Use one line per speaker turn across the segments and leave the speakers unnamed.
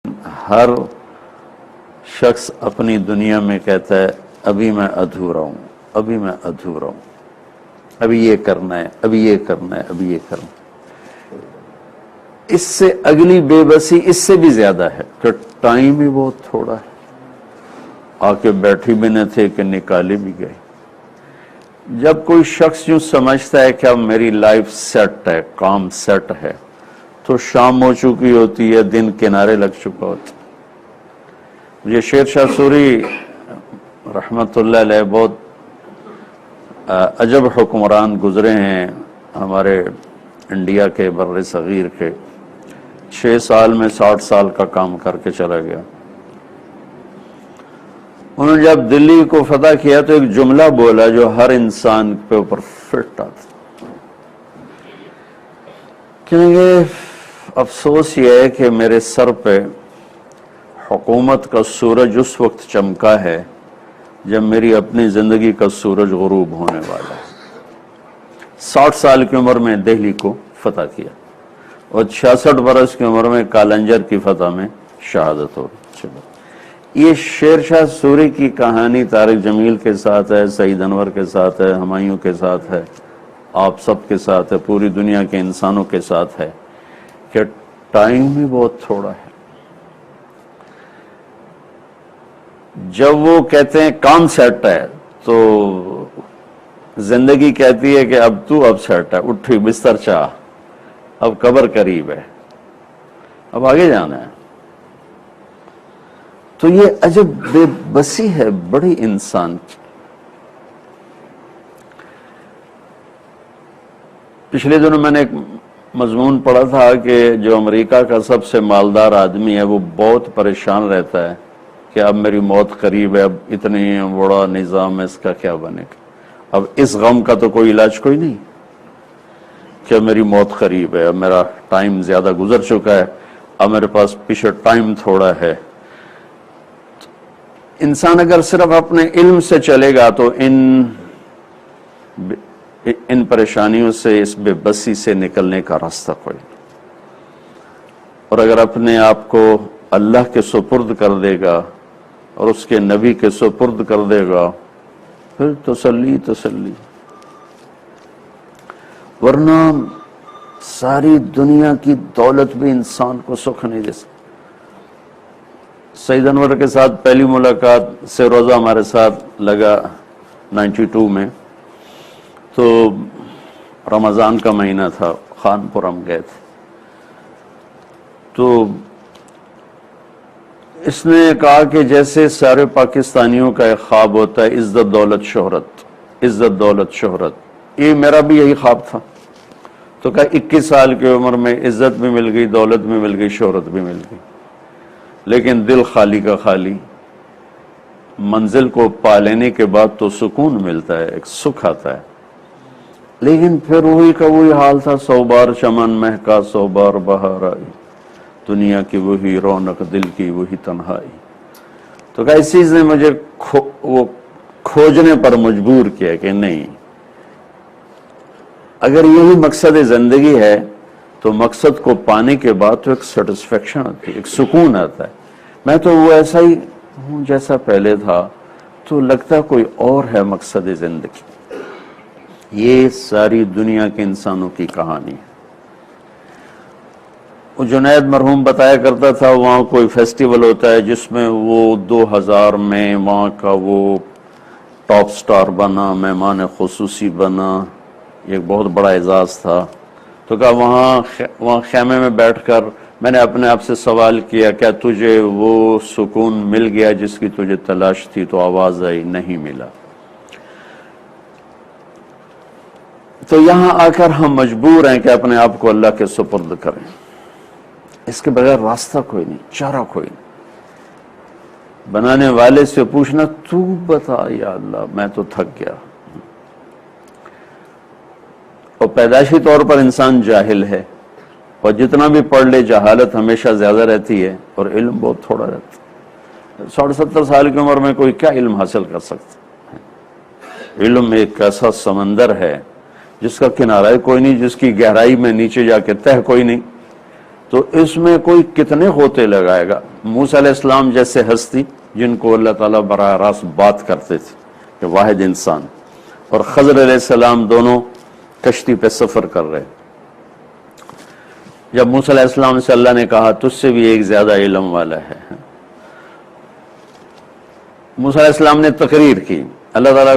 ہر شخص اپنی دنیا میں کہتا ہے ابھی میں ادھورا ہوں، ابھی میں ادھورا ہوں، ابھی یہ کرنا ہے، ابھی یہ کرنا ہے، ابھی یہ کرنا ہے۔ اس سے اگلی بے بسی اس سے بھی زیادہ ہے کہ ٹائم ہی بہت تھوڑا ہے، آ کے بیٹھی بھی نہ تھے کہ نکالے بھی گئے۔ جب کوئی شخص یوں سمجھتا ہے کہ اب میری لائف سیٹ ہے، کام سیٹ ہے، تو شام ہو چکی ہوتی ہے، دن کنارے لگ چکا ہوتا ہے۔ یہ شیر شاہ سوری رحمت اللہ علیہ بہت عجب حکمران گزرے ہیں ہمارے انڈیا کے بر صغیر کے۔ 6 سال میں 60 سال کا کام کر کے چلا گیا۔ انہوں نے جب دلی کو فتح کیا تو ایک جملہ بولا جو ہر انسان پہ اوپر فٹ آتا، کیونکہ افسوس یہ ہے کہ میرے سر پہ حکومت کا سورج اس وقت چمکا ہے جب میری اپنی زندگی کا سورج غروب ہونے والا ہے۔ 60 سال کی عمر میں دہلی کو فتح کیا اور 66 برس کی عمر میں کالنجر کی فتح میں شہادت ہو چلو۔ یہ شیر شاہ سوری کی کہانی طارق جمیل کے ساتھ ہے، سعید انور کے ساتھ ہے، ہمایوں کے ساتھ ہے، آپ سب کے ساتھ ہے، پوری دنیا کے انسانوں کے ساتھ ہے کہ ٹائم ہی بہت تھوڑا ہے۔ جب وہ کہتے ہیں کام سیٹ ہے تو زندگی کہتی ہے کہ اب تو اب سیٹ ہے، اٹھی بستر چاہ، اب قبر قریب ہے، اب آگے جانا ہے۔ تو یہ عجب بے بسی ہے بڑی انسان کی۔ پچھلے دنوں میں نے ایک مضمون پڑھا تھا کہ جو امریکہ کا سب سے مالدار آدمی ہے وہ بہت پریشان رہتا ہے کہ اب میری موت قریب ہے، اب اتنی بڑا نظام ہے، اس کا کیا بنے گا۔ اب اس غم کا تو کوئی علاج کوئی نہیں کہ میری موت قریب ہے، اب میرا ٹائم زیادہ گزر چکا ہے، اب میرے پاس پیچھے ٹائم تھوڑا ہے۔ انسان اگر صرف اپنے علم سے چلے گا تو ان پریشانیوں سے، اس بے بسی سے نکلنے کا راستہ کوئی نہیں۔ اور اگر اپنے آپ کو اللہ کے سپرد کر دے گا اور اس کے نبی کے سپرد کر دے گا پھر تسلی تسلی، ورنہ ساری دنیا کی دولت بھی انسان کو سکھ نہیں دے سکتی۔ سعید انور کے ساتھ پہلی ملاقات سے روزہ ہمارے ساتھ لگا 92 میں، تو رمضان کا مہینہ تھا، خانپور ہم گئے تھے۔ تو اس نے کہا کہ جیسے سارے پاکستانیوں کا ایک خواب ہوتا ہے عزت دولت شہرت، عزت دولت شہرت، یہ میرا بھی یہی خواب تھا۔ تو کہا 21 سال کی عمر میں عزت بھی مل گئی، دولت بھی مل گئی، شہرت بھی مل گئی، لیکن دل خالی کا خالی۔ منزل کو پا لینے کے بعد تو سکون ملتا ہے، ایک سکھ آتا ہے، لیکن پھر وہی کا وہی حال تھا۔ 100 بار چمن مہکا، 100 بار بہار آئی، دنیا کی وہی رونق، دل کی وہی تنہائی۔ تو کہا اس چیز نے مجھے وہ کھوجنے پر مجبور کیا کہ نہیں، اگر یہی مقصد زندگی ہے تو مقصد کو پانے کے بعد تو ایک سیٹسفیکشن آتی ہے، ایک سکون آتا ہے۔ میں تو وہ ایسا ہی ہوں جیسا پہلے تھا، تو لگتا کوئی اور ہے مقصد زندگی۔ یہ ساری دنیا کے انسانوں کی کہانی ہے۔ وہ جنید مرحوم بتایا کرتا تھا وہاں کوئی فیسٹیول ہوتا ہے جس میں وہ 2000 میں وہاں کا وہ ٹاپ سٹار بنا، مہمان خصوصی بنا، یہ ایک بہت بڑا اعزاز تھا۔ تو کہا وہاں خیمے میں بیٹھ کر میں نے اپنے آپ سے سوال کیا کیا تجھے وہ سکون مل گیا جس کی تجھے تلاش تھی؟ تو آواز آئی نہیں ملا۔ تو یہاں آ کر ہم مجبور ہیں کہ اپنے آپ کو اللہ کے سپرد کریں، اس کے بغیر راستہ کوئی نہیں، چارہ کوئی نہیں۔ بنانے والے سے پوچھنا تو بتا یا اللہ، میں تو تھک گیا۔ اور پیدائشی طور پر انسان جاہل ہے، اور جتنا بھی پڑھ لے جہالت ہمیشہ زیادہ رہتی ہے اور علم بہت تھوڑا رہتا ہے۔ 60-70 سال کی عمر میں کوئی کیا علم حاصل کر سکتا ہے؟ علم ایک ایسا سمندر ہے جس کا کنارہ کوئی نہیں، جس کی گہرائی میں نیچے جا کے تہ کوئی نہیں، تو اس میں کوئی کتنے ہوتے لگائے گا؟ موسیٰ علیہ السلام جیسے ہستی جن کو اللہ تعالیٰ براہ راست بات کرتے تھے کہ واحد انسان، اور خضر علیہ السلام دونوں کشتی پہ سفر کر رہے. جب موسیٰ علیہ السلام سے اللہ نے کہا تجھ سے بھی ایک زیادہ علم والا ہے، موسیٰ علیہ السلام نے تقریر کی. اللہ تعالیٰ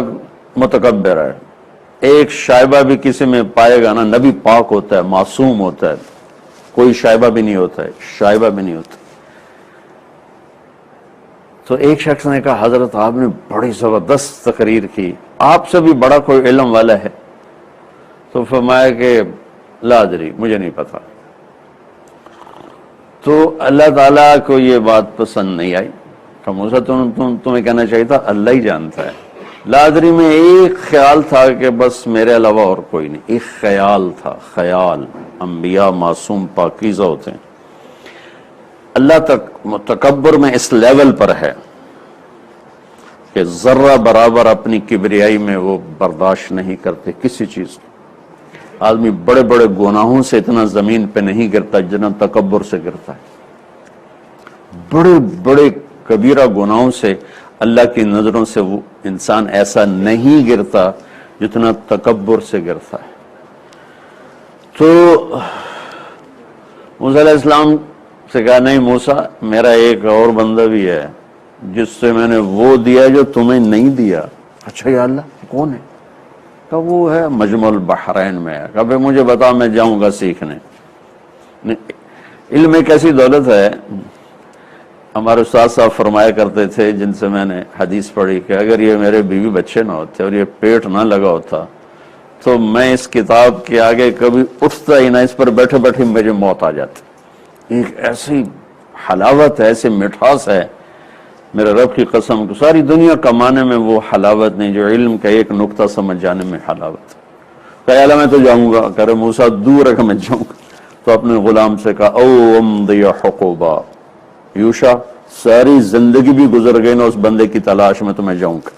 متکبر ہے، ایک شائبہ بھی کسی میں پائے گا نا، نبی پاک ہوتا ہے، معصوم ہوتا ہے، کوئی شائبہ بھی نہیں ہوتا ہے، شائبہ بھی نہیں ہوتا. تو ایک شخص نے کہا حضرت آپ نے بڑی زبردست تقریر کی، آپ سے بھی بڑا کوئی علم والا ہے؟ تو فرمایا کہ لا ادری، مجھے نہیں پتا. تو اللہ تعالیٰ کو یہ بات پسند نہیں آئی کہ موسیٰ تمہیں کہنا چاہیے تھا اللہ ہی جانتا ہے. لا ادری میں ایک خیال تھا کہ بس میرے علاوہ اور کوئی نہیں، ایک خیال تھا، خیال. انبیاء معصوم پاکیزہ ہوتے ہیں. اللہ تک تکبر میں اس لیول پر ہے کہ ذرہ برابر اپنی کبریائی میں وہ برداشت نہیں کرتے کسی چیز کو. آدمی بڑے بڑے گناہوں سے اتنا زمین پہ نہیں گرتا جتنا تکبر سے گرتا ہے. بڑے بڑے کبیرہ گناہوں سے اللہ کی نظروں سے وہ انسان ایسا نہیں گرتا جتنا تکبر سے گرتا ہے. تو موسیٰ علیہ السلام سے کہا نہیں موسیٰ، میرا ایک اور بندہ بھی ہے جس سے میں نے وہ دیا جو تمہیں نہیں دیا. اچھا یا اللہ کون ہے؟ کہ وہ ہے مجمع البحرین میں ہے. کہ مجھے بتا، میں جاؤں گا سیکھنے. علم ایک ایسی دولت ہے. ہمارے استاد صاحب فرمایا کرتے تھے جن سے میں نے حدیث پڑھی کہ اگر یہ میرے بیوی بچے نہ ہوتے اور یہ پیٹ نہ لگا ہوتا تو میں اس کتاب کے آگے کبھی اٹھتا ہی نہ، اس پر بیٹھے بیٹھے مجھے موت آ جاتی. ایک ایسی حلاوت ہے، ایسی مٹھاس ہے، میرے رب کی قسم کو ساری دنیا کمانے میں وہ حلاوت نہیں جو علم کا ایک نقطہ سمجھ جانے میں حلاوت. کہ اللہ میں تو جاؤں گا، کہ موسیٰ دور ہے کہ میں جاؤں گا. تو اپنے غلام سے کہا او امضی حقوبا، یوشا ساری زندگی بھی گزر گئی نا اس بندے کی تلاش میں، تو میں جاؤں گا.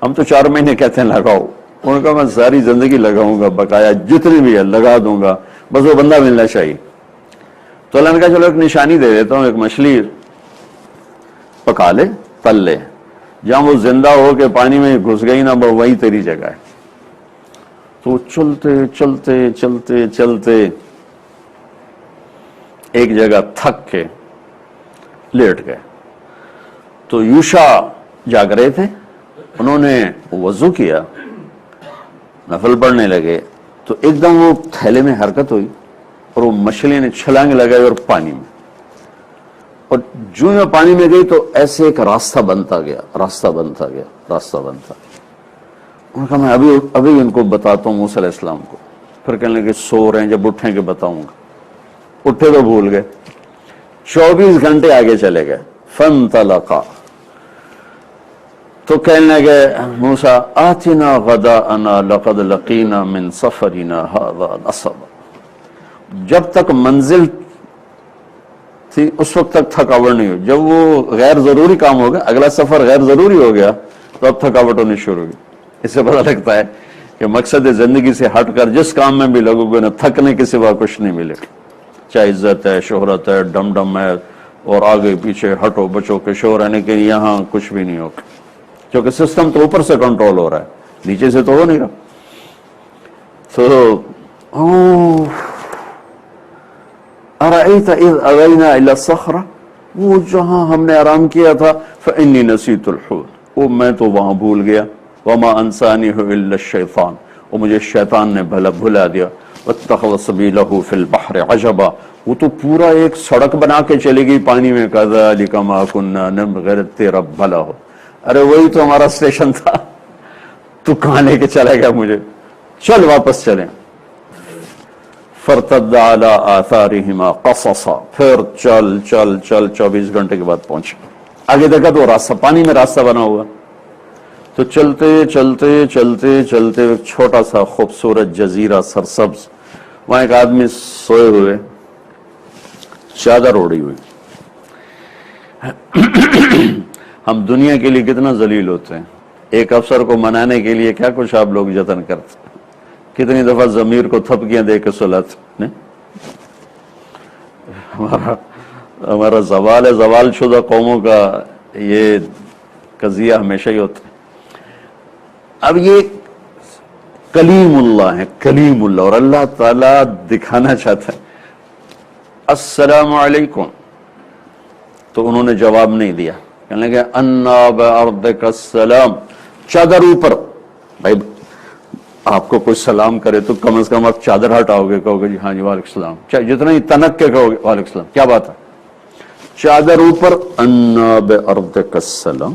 ہم تو 4 مہینے کہتے ہیں لگاؤ، انہوں نے کہا میں ساری زندگی لگاؤں گا، بقایا جتنی بھی ہے لگا دوں گا، بس وہ بندہ ملنا چاہیے. تو اللہ نے کہا چلو ایک نشانی دے دیتا ہوں، ایک مچھلی پکا لے، تل لے، جہاں وہ زندہ ہو کے پانی میں گھس گئی نا وہی تیری جگہ ہے. تو چلتے چلتے چلتے چلتے ایک جگہ تھک کے لیٹ گئے. تو یوشا جاگ رہے تھے، انہوں نے وضو کیا، نفل پڑھنے لگے. تو ایک دم وہ تھیلے میں حرکت ہوئی اور وہ مچھلی نے چھلانگ لگائی اور پانی میں، اور جو میں پانی میں گئی تو ایسے ایک راستہ بنتا گیا، راستہ بنتا گیا، راستہ بنتا گیا. انہوں نے کہا میں ابھی ان کو بتاتا ہوں موسیٰ علیہ السلام کو. پھر کہنے لگے سو رہے ہیں، جب اٹھیں گے بتاؤں گا. اٹھے تو بھول گئے. 24 گھنٹے آگے چلے گئے. فانطلقا، تو کہنے لگے موسیٰ آتنا غداءنا لقد لقینا من سفرنا هذا نصبا. جب تک منزل تھی اس وقت تک تھکاوٹ نہیں ہوئی. جب وہ غیر ضروری کام ہو گیا، اگلا سفر غیر ضروری ہو گیا، تو اب تھکاوٹ ہونی شروع ہوئی. اس سے پتہ لگتا ہے کہ مقصد زندگی سے ہٹ کر جس کام میں بھی لگو گے نا، تھکنے کے سوا کچھ نہیں ملے. چاہے عزت ہے، شہرت ہے، ڈم ڈم ہے، اور آگے پیچھے ہٹو بچو کے شور ہے کہ یہاں کچھ بھی نہیں ہوگا، کیونکہ سسٹم تو اوپر سے کنٹرول ہو رہا ہے، نیچے سے تو ہو نہیں رہا. تو ارأیت اذ اوینا الی الصخرہ، وہ جہاں ہم نے آرام کیا تھا، فانی نسیت الحوت، وہ میں تو وہاں بھول گیا. وما انسانیہ الا الشیطان، وہ مجھے شیطان نے بھلا دیا. واتخذ سبیلہ فی البحر عجبا، وہ تو پورا ایک سڑک بنا کے چلی گئی پانی میں. کذالک ما کنا نبغی، تیرا بھلا ہو. ارے وہی تو ہمارا اسٹیشن تھا، تو کہاں لے کے چلا گیا مجھے، چل واپس چلیں. فرتد علی آثارہما قصصا، پھر چل چل چل 24 گھنٹے کے بعد پہنچے. آگے دیکھا تو راستہ، پانی میں راستہ بنا ہوا. تو چلتے چلتے چلتے چلتے ایک چھوٹا سا خوبصورت جزیرہ سرسبز، وہاں ایک آدمی سوئے ہوئے، چادر اوڑی ہوئی. ہم دنیا کے لیے کتنا ذلیل ہوتے ہیں. ایک افسر کو منانے کے لیے کیا کچھ آپ لوگ جتن کرتے ہیں. کتنی دفعہ ضمیر کو تھپکیاں دے کے سلاتے. ہمارا زوال ہے، زوال شدہ قوموں کا یہ قضیہ ہمیشہ ہی ہوتا ہے۔ اب یہ کلیم اللہ ہے، کلیم اللہ، اور اللہ تعالیٰ دکھانا چاہتا ہے السلام علیکم، تو انہوں نے جواب نہیں دیا، کہنے لگے انا بارضک السلام، چادر اوپر۔ بھائی آپ کو کوئی سلام کرے تو کم از کم آپ چادر ہٹاؤ گے، کہو گے جی ہاں جی وعلیکم السلام، چاہے جتنا ہی تنک کے کہو گے وعلیکم السلام، کیا بات ہے؟ چادر اوپر، انا بارضک السلام،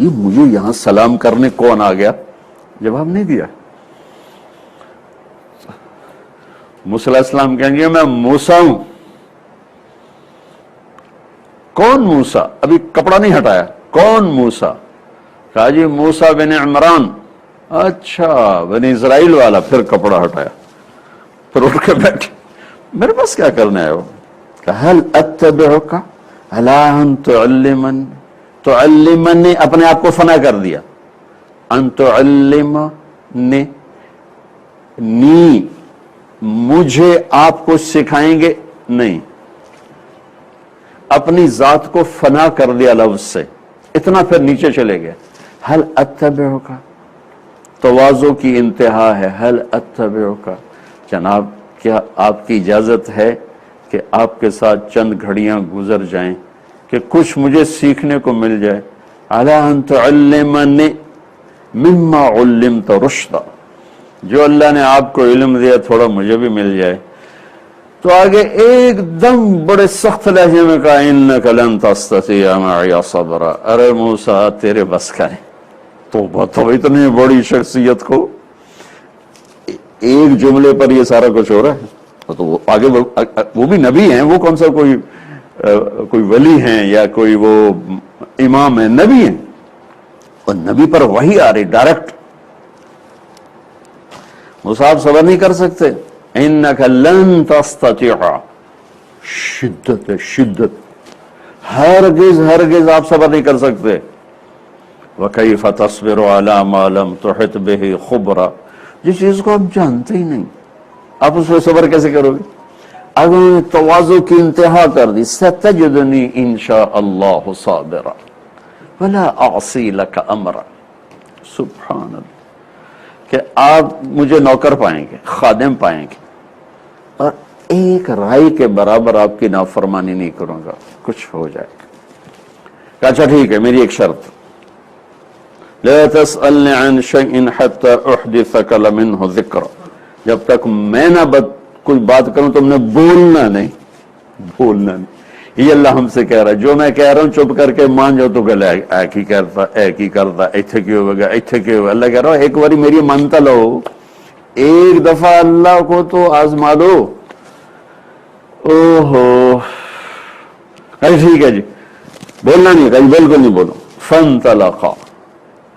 یہ مجھے یہاں سلام کرنے کون آ گیا؟ جواب نہیں دیا۔ موسیٰ علیہ السلام کہیں گے میں موسیٰ ہوں۔ کون موسیٰ؟ ابھی کپڑا نہیں ہٹایا، کون موسیٰ؟ کہا جی موسیٰ بن عمران۔ اچھا بنی اسرائیل والا، پھر کپڑا ہٹایا، پھر اٹھ کے بیٹھے، میرے پاس کیا کرنا ہے وہ؟ کہا هل اتبعک علی ان تعلمنی، تعلمنی اپنے آپ کو فنا کر دیا، ان تعلمنی، نی مجھے آپ کو سکھائیں گے؟ نہیں، اپنی ذات کو فنا کر دیا لفظ سے، اتنا پھر نیچے چلے گئے۔ هل اتبعک، تواضع کی انتہا ہے، هل اتبعک، جناب کیا آپ کی اجازت ہے کہ آپ کے ساتھ چند گھڑیاں گزر جائیں کہ کچھ مجھے سیکھنے کو مل جائے؟ علی ان تعلمنی مما علمت رشدا، جو اللہ نے آپ کو علم دیا تھوڑا مجھے بھی مل جائے۔ تو آگے ایک دم بڑے سخت لہجے میں کہا انک لن تستطیع معی صبرا، ارے موسیٰ تیرے بس کا ہے۔ تو اتنی بڑی شخصیت کو ایک جملے پر یہ سارا کچھ ہو رہا ہے، تو وہ آگے وہ بھی نبی ہیں، وہ کون سا کوئی ولی ہیں یا کوئی وہ امام ہیں، نبی ہیں، اور نبی پر وحی آ رہی ڈائریکٹ۔ موسیٰ آپ صبر نہیں کر سکتے، انک لن تستطیع، شدت ہے، شدت، ہرگز ہرگز آپ صبر نہیں کر سکتے۔ وَكَيْفَ تَصْبِرُ عَلَى مَا لَمْ تُحِطْ بِهِ خُبْرًا، جس چیز کو آپ جانتے ہی نہیں آپ اس پہ صبر کیسے کرو گے؟ اب انہوں نے تواضع کی انتہا کر دی، سَتَجِدُنِي إِن شَاءَ اللَّهُ صَابِرًا وَلَا أَعْصِي لَكَ أَمْرًا، سبحان اللہ، کہ آپ مجھے نوکر پائیں گے، خادم پائیں گے، اور ایک رائی کے برابر آپ کی نافرمانی نہیں کروں گا، کچھ ہو جائے گا۔ کہا اچھا ٹھیک ہے، میری ایک شرط، لا تسألنی عن شیء حتی احدثک منہ ذکر، جب تک میں نہ کوئی بات کروں تم نے بولنا نہیں، بولنا نہیں۔ یہ اللہ ہم سے کہہ رہا ہے، جو میں کہہ رہا ہوں چپ کر کے مان جاؤ تو گلے ایک ہی کرتا ایتھے کیوں ہوگا، ایتھے کیوں ہوگا۔ اللہ کہہ رہا ہو ایک باری میری مانتا لو، ایک دفعہ اللہ کو تو آزما دو۔ اوہو، ٹھیک ہے جی، بولنا نہیں، کہیں بالکل نہیں بولو۔ فانطلقا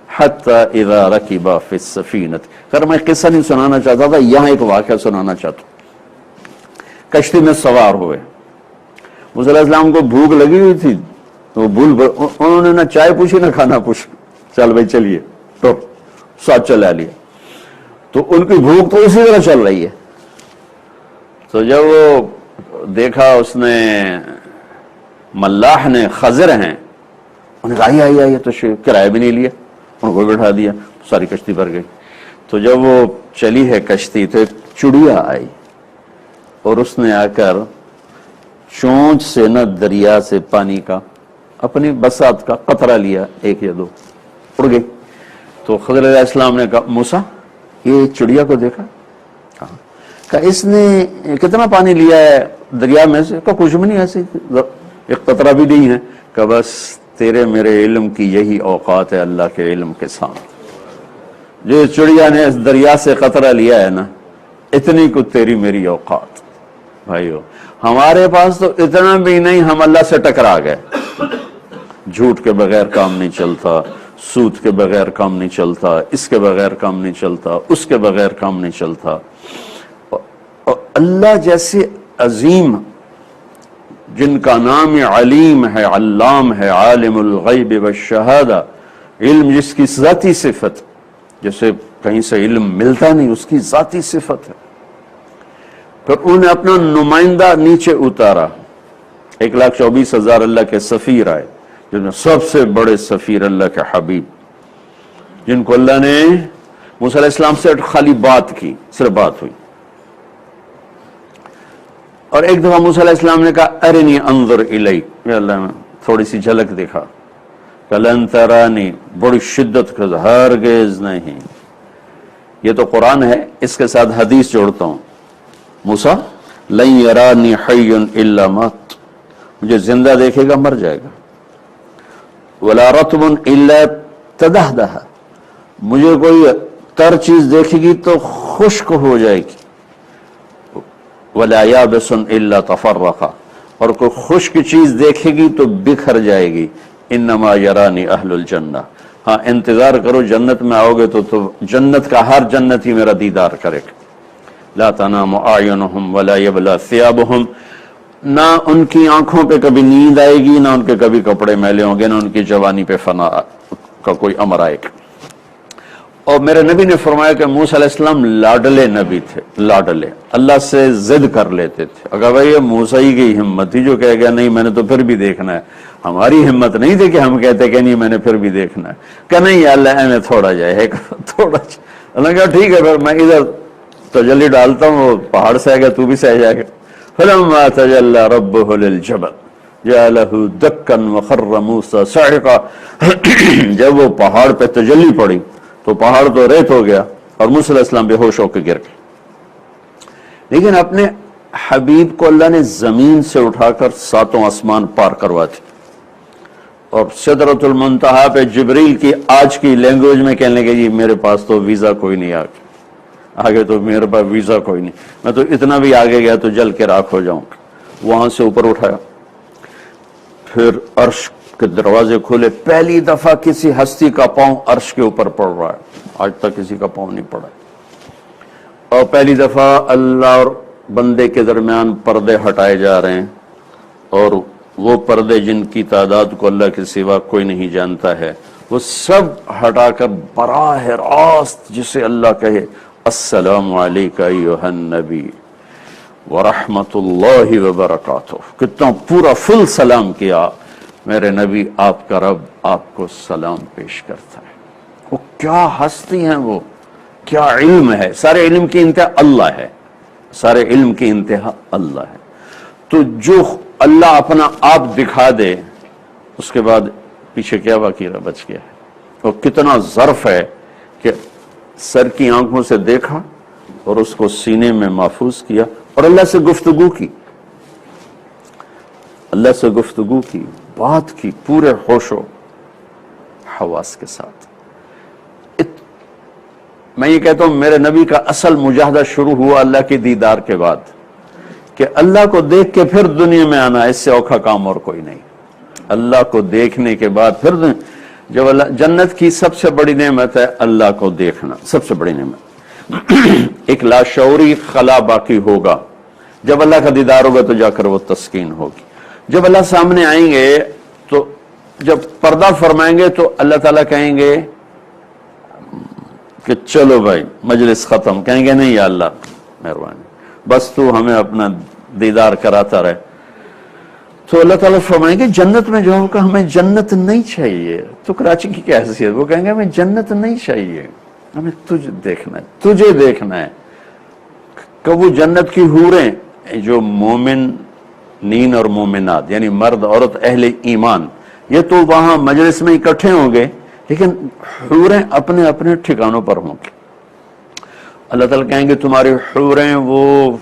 حتی اذا رکبا فی السفینۃ، خیر میں قصہ نہیں سنانا چاہتا تھا، یہاں ایک واقعہ سنانا چاہتا ہوں۔ کشتی میں سوار ہوئے، موسیٰ علیہ السلام کو بھوک لگی ہوئی تھی، تو انہوں نے نہ چائے پوچھی نہ کھانا پوچھا، چل بھائی چلیے، تو ساتھ چلا لیا، تو ان کی بھوک تو اسی طرح چل رہی ہے۔ تو جب وہ دیکھا اس نے، ملاح نے، خضر ہیں، انہوں نے کہا آئیے تو کرایہ بھی نہیں لیا، ان کو بٹھا دیا، ساری کشتی بھر گئی۔ تو جب وہ چلی ہے کشتی تو ایک چڑیا آئی، اور اس نے آ کر چونچ سے نہ دریا سے پانی کا اپنی بساط کا قطرہ لیا، ایک یا دو، اڑ گئی۔ تو خضر علیہ السلام نے کہا موسیٰ یہ چڑیا کو دیکھا؟ کہا اس نے کتنا پانی لیا ہے دریا میں سے؟ کہا کچھ بھی نہیں، ایسے ایک قطرہ بھی نہیں ہے۔ کہا بس تیرے میرے علم کی یہی اوقات ہے اللہ کے علم کے سامنے، جو چڑیا نے اس دریا سے قطرہ لیا ہے نا، اتنی کو تیری میری اوقات۔ بھائیو ہمارے پاس تو اتنا بھی نہیں، ہم اللہ سے ٹکرا گئے۔ جھوٹ کے بغیر کام نہیں چلتا، سود کے بغیر کام نہیں چلتا، اس کے بغیر کام نہیں چلتا، اس کے بغیر کام نہیں چلتا۔ اور اللہ جیسے عظیم، جن کا نام علیم ہے، علام ہے، عالم الغیب والشہادہ، علم جس کی ذاتی صفت، جیسے کہیں سے علم ملتا نہیں، اس کی ذاتی صفت ہے۔ پھر انہوں نے اپنا نمائندہ نیچے اتارا، 1,24,000 اللہ کے سفیر آئے، جن میں سب سے بڑے سفیر اللہ کے حبیب، جن کو اللہ نے موسیٰ علیہ السلام سے خالی بات کی، صرف بات ہوئی۔ اور ایک دفعہ موسیٰ علیہ السلام نے کہا ارنی انظر الیک، یا اللہ میں تھوڑی سی جھلک دکھا، لن ترانی، بڑی شدت کے ہرگز نہیں۔ یہ تو قرآن ہے، اس کے ساتھ حدیث جوڑتا ہوں، موسیٰ لن یرانی حی الا مات، مجھے زندہ دیکھے گا مر جائے گا، ولا رطب الا تدہدہ، مجھے کوئی تر چیز دیکھے گی تو خشک ہو جائے گی، ولا یابس الا تفرقا، اور کوئی خشک چیز دیکھے گی تو بکھر جائے گی، انما یرانی اہل الجنہ، ہاں انتظار کرو جنت میں آؤ گے تو جنت کا ہر جنتی میرا دیدار کرے گا۔ لا تنام اعینہم ولا یبلی ثیابہم، نہ ان کی آنکھوں پہ کبھی نیند آئے گی، نہ ان کے کبھی کپڑے میلے ہوں گے، نہ ان کی جوانی پہ فنا کا کوئی امر آئے گا۔ اور میرے نبی نے فرمایا کہ موسیٰ علیہ السلام لاڈلے نبی تھے، لاڈلے، اللہ سے ضد کر لیتے تھے۔ اگر بھائی یہ موسیٰ ہی کی ہمت تھی جو کہہ گیا نہیں میں نے تو پھر بھی دیکھنا ہے، ہماری ہمت نہیں تھی کہ ہم کہتے کہ نہیں میں نے پھر بھی دیکھنا ہے، کہ نہیں یا اللہ میں تھوڑا جائے تھوڑا جائے۔ اللہ کہا ٹھیک ہے پھر میں ادھر تجلی ڈالتا ہوں، وہ پہاڑ سے آئے گا تو بھی سہ جائے گا۔ فلما تجلی ربہ للجبل جعلہ دکا وخر موسیٰ صعقا، جب وہ پہاڑ پہ تجلی پڑی تو پہاڑ تو ریت ہو گیا اور موسیٰ علیہ السلام بے ہوش ہو کے گر گئے۔ لیکن اپنے حبیب کو اللہ نے زمین سے اٹھا کر 7 آسمان پار کروا دی، اور سدرۃ المنتہا پہ جبریل کی آج کی لینگویج میں کہنے لگے جی میرے پاس تو ویزا کوئی نہیں، آگے تو میرے پاس ویزا کوئی نہیں، میں تو اتنا بھی آگے گیا تو جل کے راکھ ہو جاؤں گا۔ وہاں سے اوپر اٹھایا، پھر عرش کے دروازے کھولے، پہلی دفعہ کسی ہستی کا پاؤں عرش کے اوپر پڑ رہا ہے، آج تک کسی کا پاؤں نہیں پڑا، اور پہلی دفعہ اللہ اور بندے کے درمیان پردے ہٹائے جا رہے ہیں، اور وہ پردے جن کی تعداد کو اللہ کے سوا کوئی نہیں جانتا ہے، وہ سب ہٹا کر براہ راست جسے اللہ کہے السلام علیکہ ایھا النبی ورحمۃ اللہ وبرکاتہ، کتنا پورا فل سلام کیا، میرے نبی آپ کا رب آپ کو سلام پیش کرتا ہے۔ وہ کیا ہستی ہیں، وہ کیا علم ہے، سارے علم کی انتہا اللہ ہے، سارے علم کی انتہا اللہ ہے۔ تو جو اللہ اپنا آپ دکھا دے اس کے بعد پیچھے کیا باقی رہ بچ گیا ہے۔ وہ کتنا ظرف ہے کہ سر کی آنکھوں سے دیکھا اور اس کو سینے میں محفوظ کیا، اور اللہ سے گفتگو کی، اللہ سے گفتگو کی، بات کی پورے ہوش و حواس کے ساتھ۔ میں یہ کہتا ہوں میرے نبی کا اصل مجاہدہ شروع ہوا اللہ کے دیدار کے بعد، کہ اللہ کو دیکھ کے پھر دنیا میں آنا، اس سے اوکھا کام اور کوئی نہیں۔ اللہ کو دیکھنے کے بعد پھر جب اللہ، جنت کی سب سے بڑی نعمت ہے اللہ کو دیکھنا، سب سے بڑی نعمت۔ ایک لاشعوری خلا باقی ہوگا، جب اللہ کا دیدار ہوگا تو جا کر وہ تسکین ہوگی۔ جب اللہ سامنے آئیں گے تو جب پردہ فرمائیں گے تو اللہ تعالیٰ کہیں گے کہ چلو بھائی مجلس ختم، کہیں گے نہیں یا اللہ مہربانی بس تو ہمیں اپنا دیدار کراتا رہے۔ تو اللہ تعالیٰ فرمائیں گے جنت میں جاؤ گا، ہمیں جنت نہیں چاہیے، تو کراچی کی کیا حیثیت، وہ کہیں گے ہمیں جنت نہیں چاہیے، ہمیں تجھے دیکھنا ہے، تجھے دیکھنا ہے۔ کہ وہ جنت کی حوریں جو مومن نین اور مومنات یعنی مرد عورت اہل ایمان، یہ تو وہاں مجلس میں اکٹھے ہوں گے، لیکن حوریں اپنے اپنے ٹھکانوں پر ہوں گے۔ اللہ تعالیٰ کہیں گے تمہاری حوریں وہ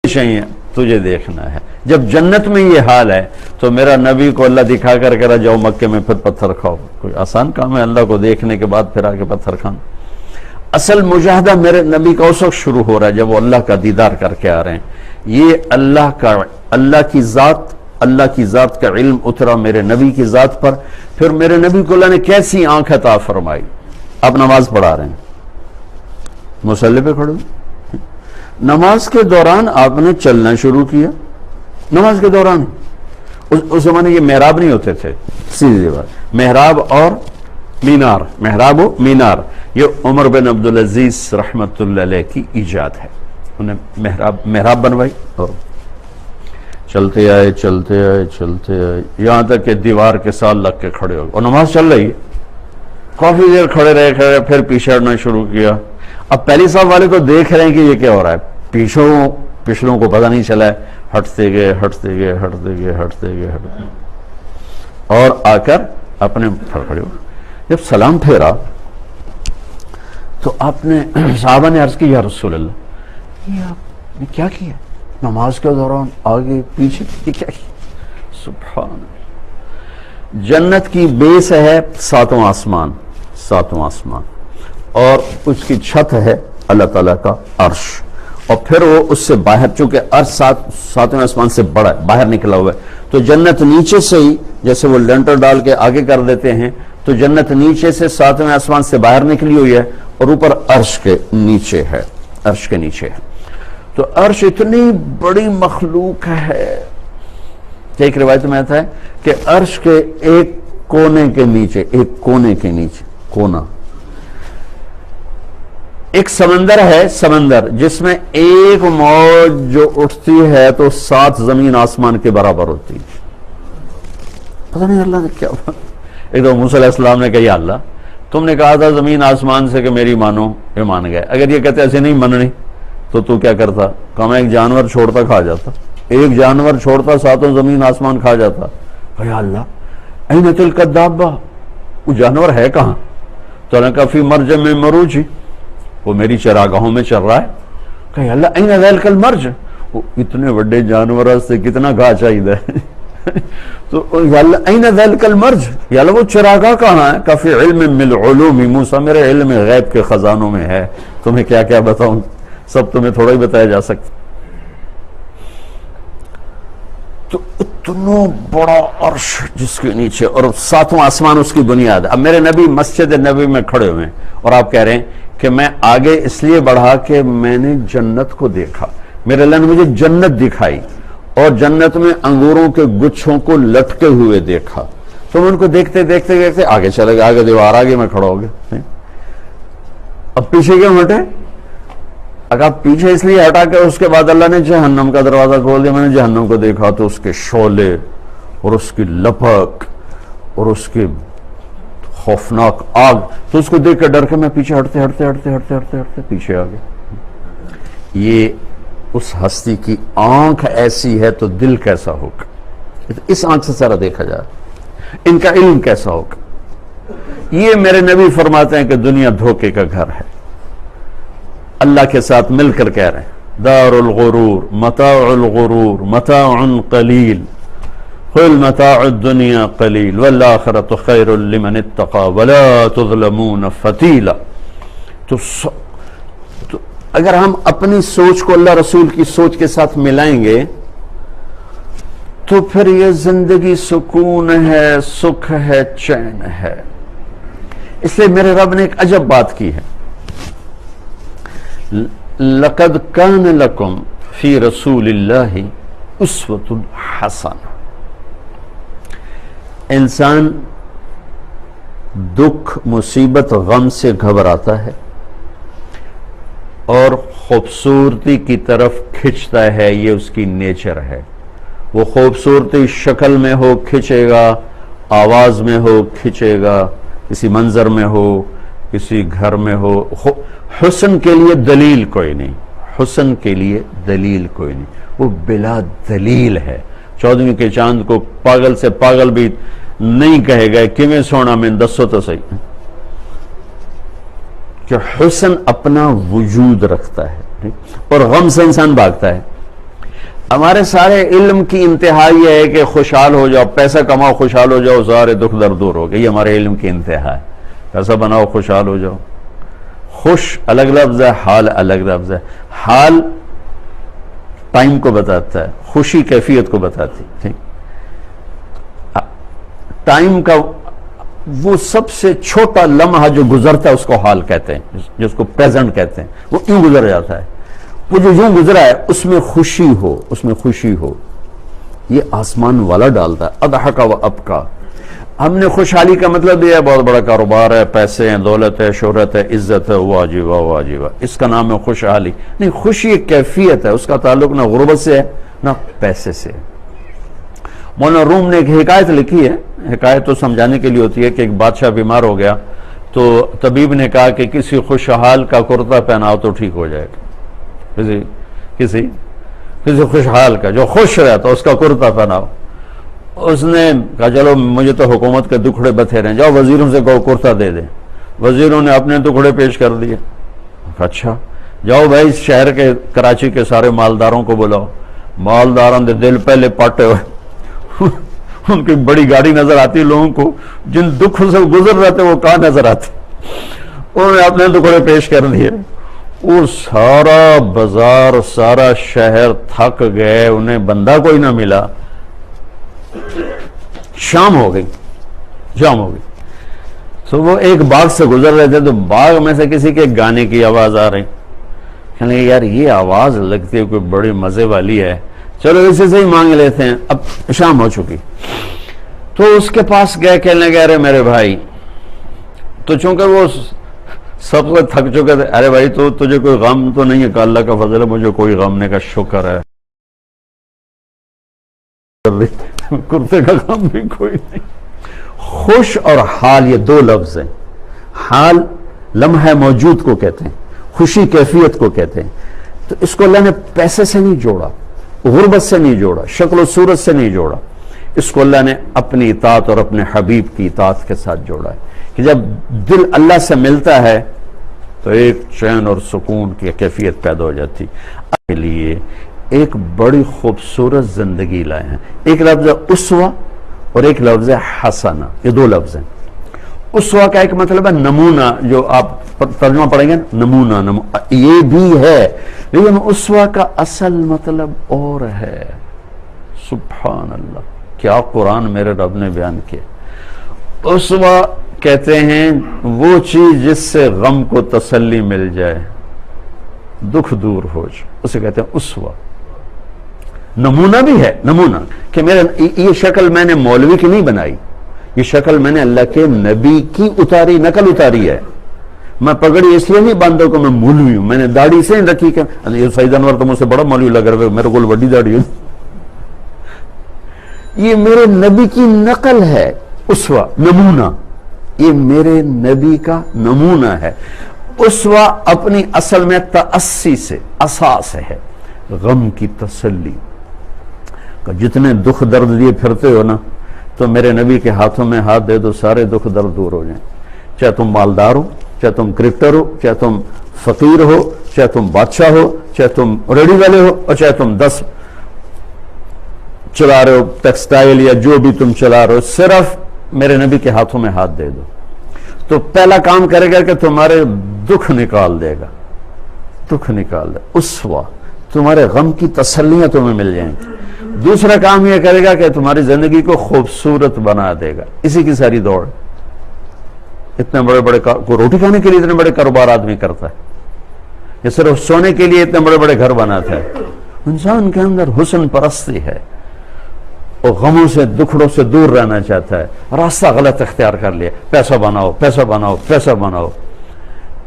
چاہیے، تجھے دیکھنا ہے۔ جب جنت میں یہ حال ہے تو میرا نبی کو اللہ دکھا کر کہہ رہا جاؤ مکے میں پھر پتھر کھاؤ، کوئی آسان کام ہے اللہ کو دیکھنے کے بعد پھر آگے پتھر کھانا؟ اصل مجاہدہ میرے نبی کا اس وقت شروع ہو رہا ہے جب وہ اللہ کا دیدار کر کے آ رہے ہیں۔ یہ اللہ کی ذات کا علم اترا میرے نبی کی ذات پر، پھر میرے نبی کو اللہ نے کیسی آنکھ عطا فرمائی۔ آپ نماز پڑھا رہے ہیں، مصلی پہ کھڑے، نماز کے دوران آپ نے چلنا شروع کیا، نماز کے دوران۔ اس زمانے یہ محراب نہیں ہوتے تھے، سیدھی بات، محراب اور مینار، محراب و مینار، یہ عمر بن عبدالعزیز رحمت اللہ علیہ کی ایجاد ہے، انہیں محراب بنوائی اور چلتے آئے چلتے آئے چلتے آئے یہاں تک کہ دیوار کے ساتھ لگ کے کھڑے ہو گئے اور نماز چل رہی ہے. کافی دیر کھڑے رہے پھر پیچھے ہٹنا شروع کیا. اب پہلی صاحب والے تو دیکھ رہے ہیں کہ یہ کیا ہو رہا ہے, پچھلوں کو پتہ نہیں چلا ہے. ہٹتے گئے اور آ کر اپنے کھڑے ہو. جب سلام پھیرا تو آپ نے صحابہ نے عرض کی یا رسول اللہ یہ آپ نے کیا کیا نماز کے دوران آگے پیچھے یہ کیا کیا؟ سبحان اللہ. جنت کی بیس ہے ساتواں آسمان اور اس کی چھت ہے اللہ تعالیٰ کا عرش, اور پھر وہ اس سے باہر, چونکہ عرش ساتویں آسمان سے بڑا ہے, باہر نکلا ہوا ہے, تو جنت نیچے سے ہی جیسے وہ لینٹر ڈال کے آگے کر دیتے ہیں تو جنت نیچے سے ساتویں آسمان سے باہر نکلی ہوئی ہے اور اوپر عرش کے نیچے ہے. تو عرش اتنی بڑی مخلوق ہے کہ ایک روایت میں آتا ہے کہ عرش کے ایک کونے کے نیچے کونا ایک سمندر ہے, جس میں ایک موج جو اٹھتی ہے تو 7 زمین آسمان کے برابر ہوتی ہے. پتہ نہیں اللہ نے کیا. ایک تو موسیٰ علیہ السلام نے کہا یا اللہ تم نے کہا تھا زمین آسمان سے کہ میری مانو, یہ مان گئے. اگر یہ کہتے ایسے نہیں مننی تو کیا کرتا؟ کہا میں ایک جانور چھوڑتا کھا جاتا, ایک جانور چھوڑتا 7 زمین آسمان کھا جاتا. یا اللہ این تلک الدابہ, وہ جانور ہے کہاں؟ تو اللہ نے کہا فی مرج میں مروجی, وہ میری چراگاہوں میں چل رہا ہے. کہ یا اللہ این ذلک المرج, وہ اتنے بڑے جانور سے کتنا گھا چاہیے تو یا اللہ این ذلک المرج, یا اللہ وہ چراگاہ کہاں ہے؟ کہ فی علم من علوم موسیٰ, میرے علم غیب کے خزانوں میں ہے, تمہیں کیا کیا بتاؤں, سب تمہیں تھوڑا ہی بتایا جا سکتا. تو اتنا بڑا عرش جس کے نیچے اور 7واں آسمان اس کی بنیاد. اب میرے نبی مسجد نبی میں کھڑے ہوئے ہیں اور آپ کہہ رہے ہیں کہ میں آگے اس لیے بڑھا کہ میں نے جنت کو دیکھا, میرے اللہ نے مجھے جنت دکھائی اور جنت میں انگوروں کے گچھوں کو لٹکے ہوئے دیکھا. تو میں ان کو دیکھتے آگے چلے گئے, آگے دیوار آگے میں کھڑا ہو گیا. اب پیچھے کیوں ہٹے؟ اگر آپ پیچھے اس لیے ہٹا کہ اس کے بعد اللہ نے جہنم کا دروازہ کھول دیا. میں نے جہنم کو دیکھا تو اس کے شعلے اور اس کی لپک اور اس کی خوفناک آگ, تو اس کو دیکھ کے ڈر کے میں پیچھے ہٹتے پیچھے آ گیا. یہ اس ہستی کی آنکھ ایسی ہے تو دل کیسا ہوگا؟ اس آنکھ سے سارا دیکھا جائے, ان کا علم کیسا ہوگا؟ یہ میرے نبی فرماتے ہیں کہ دنیا دھوکے کا گھر ہے. اللہ کے ساتھ مل کر کہہ رہے ہیں دار الغرور متاع قلیل قل متاع الدنیا قلیل والآخرۃ خیر لمن اتقى ولا تظلمون فتیلا. تو اگر ہم اپنی سوچ کو اللہ رسول کی سوچ کے ساتھ ملائیں گے تو پھر یہ زندگی سکون ہے, سکھ ہے, چین ہے. اس لیے میرے رب نے ایک عجب بات کی ہے, لقد کان لکم فی رسول اللہ اسوۃ حسنہ. انسان دکھ, مصیبت, غم سے گھبراتا ہے اور خوبصورتی کی طرف کھنچتا ہے, یہ اس کی نیچر ہے. وہ خوبصورتی شکل میں ہو کھنچے گا, آواز میں ہو کھنچے گا, کسی منظر میں ہو, کسی گھر میں ہو. حسن کے لیے دلیل کوئی نہیں, وہ بلا دلیل ہے. 14ویں کے چاند کو پاگل سے پاگل بھی نہیں کہے گا کہ میں سونا میں دسو تو صحیح, کہ حسن اپنا وجود رکھتا ہے اور غم سے انسان بھاگتا ہے. ہمارے سارے علم کی انتہا یہ ہے کہ خوشحال ہو جاؤ, پیسہ کماؤ, خوشحال ہو جاؤ, سارے دکھ درد دور ہو گئے. یہ ہمارے علم کی انتہا ہے. پیسہ بناؤ, خوشحال ہو جاؤ. خوش الگ لفظ ہے, حال الگ لفظ ہے. حال ٹائم کو بتاتا ہے, خوشی کیفیت کو بتاتی. ٹھیک, ٹائم کا وہ سب سے چھوٹا لمحہ جو گزرتا ہے اس کو حال کہتے ہیں, جس کو پریزنٹ کہتے ہیں. وہ یوں گزر جاتا ہے, وہ جو یوں گزرا ہے اس میں خوشی ہو, یہ آسمان والا ڈالتا ہے. اضحک و ابکا. ہم نے خوشحالی کا مطلب یہ ہے بہت بڑا کاروبار ہے, پیسے ہیں, دولت ہے, شہرت ہے, عزت ہے, واجبہ, اس کا نام ہے خوشحالی. نہیں, خوشی ایک کیفیت ہے, اس کا تعلق نہ غربت سے ہے نہ پیسے سے. مولانا روم نے ایک حکایت لکھی ہے، حکایت تو سمجھانے کے لیے ہوتی ہے کہ ایک بادشاہ بیمار ہو گیا تو طبیب نے کہا کہ کسی خوشحال کا کرتا پہناؤ تو ٹھیک ہو جائے گا، کسی خوشحال کا جو خوش رہتا اس کا کرتا پہناؤ۔ اس نے کہا چلو مجھے تو حکومت کے دکھڑے بتھیرے ہیں، جاؤ وزیروں سے کہو کرتا دے دیں۔ وزیروں نے اپنے ٹکڑے پیش کر دیے۔ اچھا جاؤ بھائی شہر کے کراچی کے سارے مالداروں کو بلاؤ۔ مالداروں دے دل پہلے پاٹے ہوئے، ان کی بڑی گاڑی نظر آتی لوگوں کو، جن دکھ سے گزر رہے تھے وہ کہاں نظر آتے، انہوں نے اپنے ٹکڑے پیش کر دیے۔ اور سارا بازار سارا شہر تھک گئے، انہیں بندہ کوئی نہ ملا۔ شام ہو گئی۔ تو وہ ایک باغ سے گزر رہے تھے تو باغ میں سے کسی کے گانے کی آواز آ رہی، کہنے لگے یار یہ آواز لگتی ہے کوئی بڑی مزے والی ہے، چلو اسی سے ہی مانگ لیتے ہیں۔ اب شام ہو چکی تو اس کے پاس گئے، کہنے لگے ارے میرے بھائی، تو چونکہ وہ سب سے تھک چکے تھے، ارے بھائی تو تجھے کوئی غم تو نہیں ہے؟ کہ اللہ کا فضل ہے مجھے کوئی غم نہیں، کا شکر ہے، کرتے کا غم بھی کوئی نہیں۔ خوش اور حال یہ دو لفظ ہیں۔ حال لمحہ موجود کو کہتے ہیں، خوشی کیفیت کو کہتے ہیں۔ تو اس کو اللہ نے پیسے سے نہیں جوڑا، غربت سے نہیں جوڑا، شکل و صورت سے نہیں جوڑا، اس کو اللہ نے اپنی اطاعت اور اپنے حبیب کی اطاعت کے ساتھ جوڑا ہے کہ جب دل اللہ سے ملتا ہے تو ایک چین اور سکون کی کیفیت پیدا ہو جاتی۔ کے لیے ایک بڑی خوبصورت زندگی لائے ہیں۔ ایک لفظ ہے اسوہ اور ایک لفظ ہے حسنہ، یہ دو لفظ ہیں۔ اسوہ کا ایک مطلب ہے نمونہ، جو آپ ترجمہ پڑھیں گے نمونہ، یہ بھی ہے، لیکن اسوہ کا اصل مطلب اور ہے۔ سبحان اللہ، کیا قرآن میرے رب نے بیان کیا۔ اسوہ کہتے ہیں وہ چیز جس سے غم کو تسلی مل جائے، دکھ دور ہو جائے، اسے کہتے ہیں اسوہ۔ نمونہ بھی ہے، نمونہ کہ یہ شکل میں نے مولوی کی نہیں بنائی، یہ شکل میں نے اللہ کے نبی کی اتاری، نقل اتاری ہے۔ میں پگڑی اس لیے نہیں باندھا کہ میں مولوی ہوں، میں نے داڑھی سے نہیں رکھی کہ یہ سعید انور تو مجھ سے بڑا مولوی لگ رہا ہے، میرے کو بڑی داڑھی ہے۔ یہ میرے نبی کی نقل ہے، اسوہ، نمونہ، یہ میرے نبی کا نمونہ ہے۔ اسوہ اپنی اصل میں تأسی سے، اساس ہے، غم کی تسلی۔ جتنے دکھ درد لیے پھرتے ہو نا، تو میرے نبی کے ہاتھوں میں ہاتھ دے دو، سارے دکھ درد دور ہو جائیں۔ چاہے تم مالدار ہو، چاہے تم کرکٹر ہو، چاہے تم فقیر ہو، چاہے تم بادشاہ ہو، چاہے تم ریڑھی والے ہو، اور چاہے تم 10 چلا رہے ہو ٹیکسٹائل یا جو بھی تم چلا رہے ہو، صرف میرے نبی کے ہاتھوں میں ہاتھ دے دو تو پہلا کام کرے گا کہ تمہارے دکھ نکال دے گا، دکھ نکال دے۔ اسوہ، تمہارے غم کی تسلیاں تمہیں مل جائیں گی۔ دوسرا کام یہ کرے گا کہ تمہاری زندگی کو خوبصورت بنا دے گا۔ اسی کی ساری دوڑ، اتنے بڑے بڑے روٹی کھانے کے لیے اتنے بڑے کاروبار آدمی کرتا ہے، یہ صرف سونے کے لیے اتنے بڑے بڑے گھر بناتا ہے۔ انسان کے اندر حسن پرستی ہے، وہ غموں سے دکھڑوں سے دور رہنا چاہتا ہے، راستہ غلط اختیار کر لیا، پیسہ بناؤ پیسہ بناؤ پیسہ بناؤ۔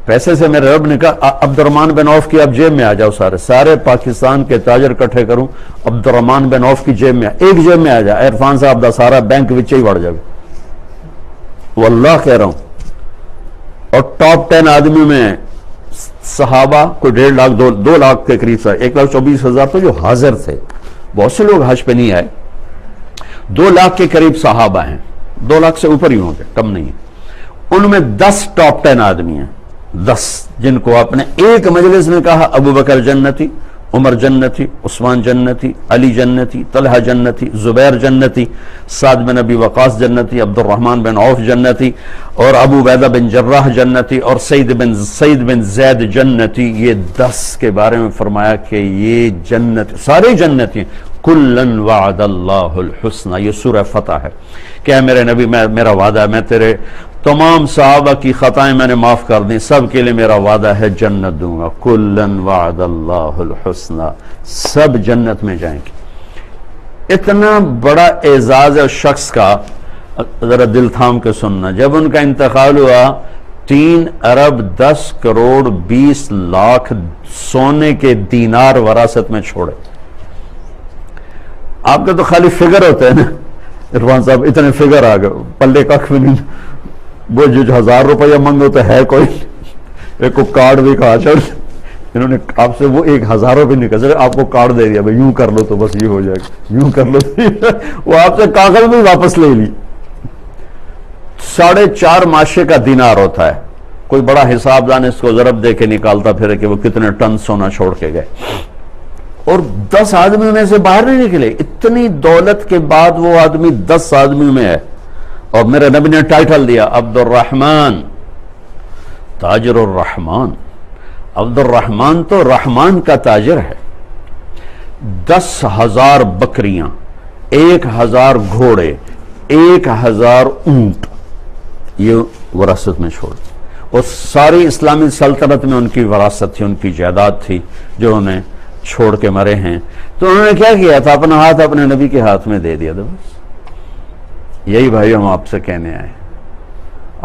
پیسے سے میرے رب نے کہا عبد الرحمن بن عوف کی اب جیب میں آ جاؤ، سارے پاکستان کے تاجر اکٹھے کروں، عبد الرحمن بن عوف کی جیب میں ایک جیب میں آ جا، عرفان صاحب دا سارا بینک وچ ہی وڑ جائے، واللہ کہہ رہا ہوں۔ اور ٹاپ 10 آدمی میں صحابہ کوئی 1.5 لاکھ 2 لاکھ کے قریب تھا، 1,24,000 تو جو حاضر تھے، بہت سے لوگ حج پہ نہیں آئے، 2 لاکھ کے قریب صحابہ ہیں، 2 لاکھ سے اوپر ہی ہوں گے، کم نہیں ہے۔ ان میں 10 ٹاپ 10 آدمی ہیں، 10 جن کو آپ نے ایک مجلس میں کہا ابو بکر جنتی، عمر جنتی، عثمان جنتی، علی جنتی، طلحہ جنتی، زبیر جنتی، سعد بن ابی وقاص جنتی، عبد الرحمن بن عوف جنتی، اور ابو عبیدہ بن جراح جنتی، اور سعید بن زید جنتی۔ یہ 10 کے بارے میں فرمایا کہ یہ جنت، سارے جنتی، کلن وعد اللہ الحسنى، یہ سورہ فتح ہے کہ اے میرے نبی میرا وعدہ ہے، میں تیرے تمام صحابہ کی خطائیں میں نے معاف کر دیں، سب کے لیے میرا وعدہ ہے جنت دوں گا، کلن وعد اللہ الحسنى، سب جنت میں جائیں گے۔ اتنا بڑا اعزاز ہے اس شخص کا، ذرا دل تھام کے سننا، جب ان کا انتقال ہوا 3 ارب 10 کروڑ 20 لاکھ سونے کے دینار وراثت میں چھوڑے۔ آپ کا تو خالی فگر ہوتا ہے نا، عرفان صاحب اتنے فگر آ گئے, پلے کھ بھی نہیں, وہ جو 1000 روپیہ منگو تو ہے کوئی, ایک کو کارڈ بھی کہا چڑھ, انہوں نے آپ سے وہ 1000 روپئے نکل سکے, آپ کو کارڈ دے دیا, بھائی یوں کر لو تو بس یہ ہو جائے گا, یوں کر لو وہ آپ سے کاغذ بھی واپس لے لی. 4.5 ماشے کا دینار ہوتا ہے, کوئی بڑا حساب دان اس کو ضرب دے کے نکالتا پھر کہ وہ کتنے ٹن سونا چھوڑ کے گئے, اور 10 آدمی میں سے باہر نہیں نکلے. اتنی دولت کے بعد وہ آدمی 10 آدمی میں ہے, اور میرے نبی نے ٹائٹل دیا عبد الرحمن تاجر الرحمن. عبد الرحمن تو رحمان کا تاجر ہے. 10,000 بکریاں, 1,000 گھوڑے, 1,000 اونٹ, یہ وراثت میں چھوڑ دی. اور ساری اسلامی سلطنت میں ان کی وراثت تھی, ان کی جائیداد تھی جو انہیں چھوڑ کے مرے ہیں. تو انہوں نے کیا کیا تھا, اپنا ہاتھ اپنے نبی کے ہاتھ میں دے دیا تھا بس. یہی بھائی ہم آپ سے کہنے آئے,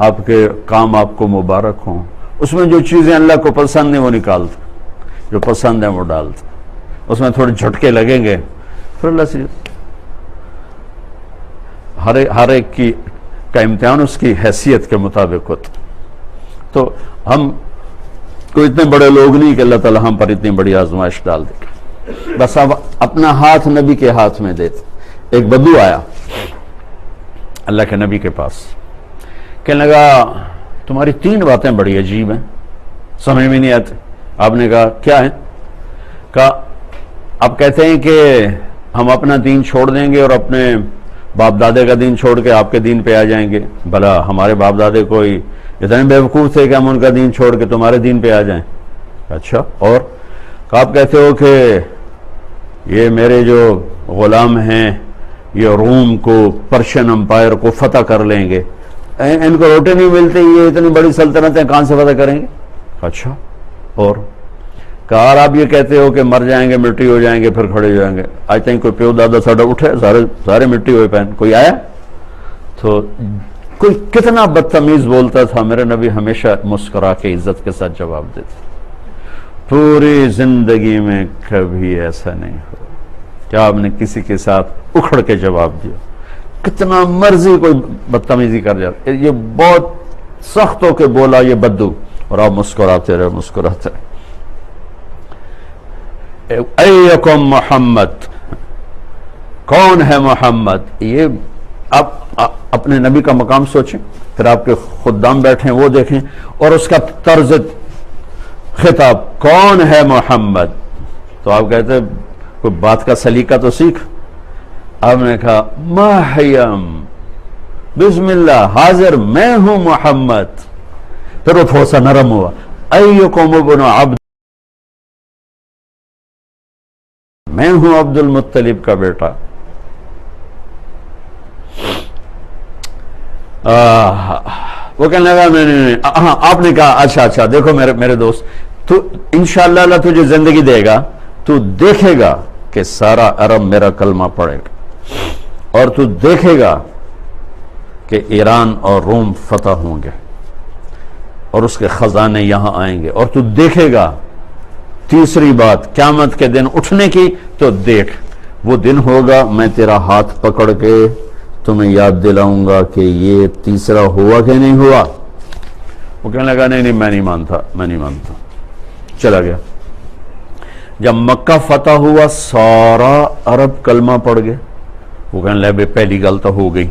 آپ کے کام آپ کو مبارک ہوں. اس میں جو چیزیں اللہ کو پسند ہیں وہ نکالتا, جو پسند ہیں وہ ڈالتا. اس میں تھوڑے جھٹکے لگیں گے پھر اللہ سے ہر ایک کی کا امتحان اس کی حیثیت کے مطابق ہوتا. تو ہم کوئی اتنے بڑے لوگ نہیں کہ اللہ تعالیٰ ہم پر اتنی بڑی آزمائش ڈال دے. بس اب اپنا ہاتھ نبی کے ہاتھ میں دیتے. ایک بدو آیا اللہ کے نبی کے پاس, کہنے لگا تمہاری 3 باتیں بڑی عجیب ہیں, سمجھ میں نہیں آتے. آپ نے کہا کیا ہے؟ کہا آپ کہتے ہیں کہ ہم اپنا دین چھوڑ دیں گے اور اپنے باپ دادے کا دین چھوڑ کے آپ کے دین پہ آ جائیں گے. بھلا ہمارے باپ دادے کوئی اتنے بیوقوف تھے کہ ہم ان کا دین چھوڑ کے تمہارے دین پہ آ جائیں؟ اچھا, اور آپ کہتے ہو کہ یہ میرے جو غلام ہیں یہ روم کو, پرشین امپائر کو فتح کر لیں گے, ان کو روٹے نہیں ملتے, یہ اتنی بڑی سلطنتیں کہاں سے فتح کریں گے؟ اچھا, اور کہا آپ یہ کہتے ہو کہ مر جائیں گے, مٹی ہو جائیں گے, پھر کھڑے ہو جائیں گے. آج تک کوئی پیو دادا ساڈا اٹھے, سارے مٹی ہوئے پہن, کوئی آیا؟ تو کوئی کتنا بدتمیز بولتا تھا, میرے نبی ہمیشہ مسکرا کے عزت کے ساتھ جواب دیتے. پوری زندگی میں کبھی ایسا نہیں ہوا کہ آپ نے کسی کے ساتھ اکھڑ کے جواب دیا. کتنا مرضی کوئی بدتمیزی کر جاتا, یہ بہت سخت ہو کے بولا یہ بدو, اور آپ مسکراتے رہے مسکراتے رہے. ایکم محمد, کون ہے محمد؟ یہ آپ اپنے نبی کا مقام سوچیں, پھر آپ کے خدام بیٹھیں وہ دیکھیں, اور اس کا طرز خطاب کون ہے محمد. تو آپ کہتے ہیں کوئی بات کا سلیقہ تو سیکھ. آپ نے کہا ماہیم بسم اللہ حاضر میں ہوں محمد. پھر وہ تھوڑا سا نرم ہوا, ایکم ابن عبد, میں ہوں عبد المطلب کا بیٹا. وہ کہنے لگا نہیں, آپ نے کہا اچھا دیکھو میرے دوست, تو انشاءاللہ اللہ تجھے زندگی دے گا, تو دیکھے گا کہ سارا عرب میرا کلمہ پڑھے گا, اور تو دیکھے گا کہ ایران اور روم فتح ہوں گے اور اس کے خزانے یہاں آئیں گے, اور تو دیکھے گا تیسری بات قیامت کے دن اٹھنے کی. تو دیکھ وہ دن ہوگا میں تیرا ہاتھ پکڑ کے تمہیں یاد دلاؤں گا کہ یہ تیسرا ہوا کہ نہیں ہوا. وہ کہنے لگا نہیں میں نہیں مانتا. چلا گیا. جب مکہ فتح ہوا سارا عرب کلمہ پڑھ گئے. وہ کہنے لگا پہلی گل تو ہو گئی,